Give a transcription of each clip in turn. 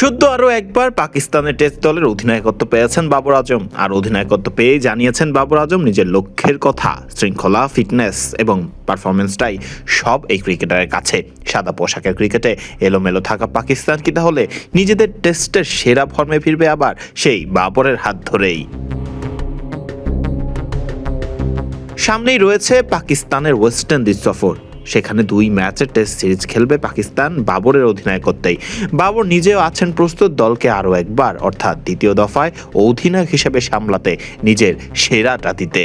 শুদ্ধ আরও একবার পাকিস্তানের টেস্ট দলের অধিনায়কত্ব পেয়েছেন বাবর আজম। আর অধিনায়কত্ব পেয়ে জানিয়েছেন বাবর আজম নিজের লক্ষ্যের কথা। শৃঙ্খলা, ফিটনেস এবং পারফরমেন্সটাই সব এই ক্রিকেটারের কাছে। সাদা পোশাকের ক্রিকেটে এলোমেলো থাকা পাকিস্তান কি তাহলে নিজেদের টেস্টের সেরা ফর্মে ফিরবে আবার সেই বাবরের হাত ধরেই? সামনেই রয়েছে পাকিস্তানের ওয়েস্ট ইন্ডিজ সফর। সেখানে 2 ম্যাচের টেস্ট সিরিজ খেলবে পাকিস্তান বাবরের অধিনায়কত্বেই। বাবর নিজেও আছেন প্রস্তুত দলকে আরও একবার অর্থাৎ দ্বিতীয় দফায় অধিনায়ক হিসেবে সামলাতে, নিজের সেরাটা দিতে।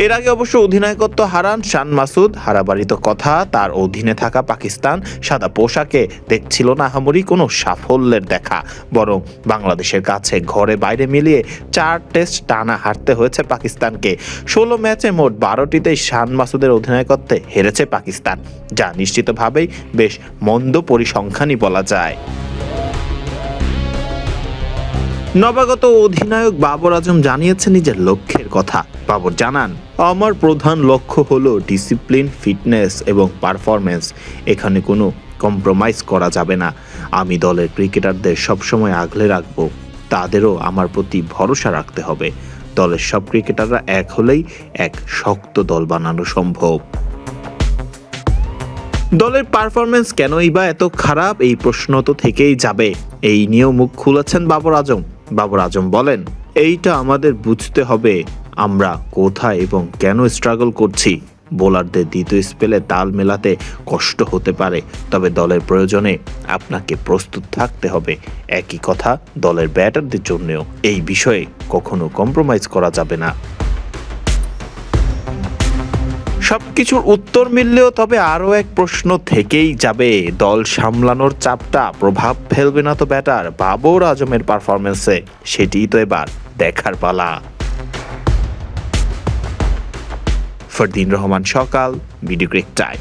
এর আগে অবশ্য অধিনায়কত্ব হারান শান মাসুদ। হারাবারই তো কথা, তার অধীনে থাকা পাকিস্তান সাদা পোশাকে দেখছিল না আহামরি কোনো সাফল্যের দেখা, বরং বাংলাদেশের কাছে ঘরে বাইরে মিলিয়ে 4 টেস্ট টানা হারতে হয়েছে পাকিস্তানকে। 16 ম্যাচে মোট 12টিতেই শান মাসুদের অধিনায়কত্বে হেরেছে পাকিস্তান, যা নিশ্চিতভাবেই বেশ মন্দ পরিসংখ্যানই বলা যায়। নবাগত অধিনায়ক বাবর আজম জানিয়েছেন নিজের লক্ষ্যের কথা। বাবর জানান, আমার প্রধান লক্ষ্য হলো ডিসিপ্লিন, ফিটনেস এবং পারফরমেন্স। এখানে কোনো কম্প্রোমাইজ করা যাবে না। আমি দলের ক্রিকেটারদের সবসময় আগলে রাখবো, তাদেরও আমার প্রতি ভরসা রাখতে হবে। দলের সব ক্রিকেটাররা এক হলেই এক শক্ত দল বানানো সম্ভব। দলের পারফরমেন্স কেনই বা এত খারাপ, এই প্রশ্ন তো থেকেই যাবে। এই নিয়েও মুখ খুলেছেন বাবর আজম। বাবর আজম বলেন, এইটা আমাদের বুঝতে হবে আমরা কোথায় এবং কেন স্ট্রাগল করছি। বোলারদের দ্বিতীয় স্পেলে তাল মেলাতে কষ্ট হতে পারে, তবে দলের প্রয়োজনে আপনাকে প্রস্তুত থাকতে হবে। একই কথা দলের ব্যাটারদের জন্যও, এই বিষয়ে কখনো কম্প্রোমাইজ করা যাবে না। সবকিছুর উত্তর মিললেও তবে আরও এক প্রশ্ন থেকেই যাবে, দল সামলানোর চাপটা প্রভাব ফেলবে না তো ব্যাটার বাবর আজমের পারফরমেন্সে? সেটিই তো এবার দেখার পালা। ফরদিন রহমান সকাল, বিডি ক্রিক টাইম।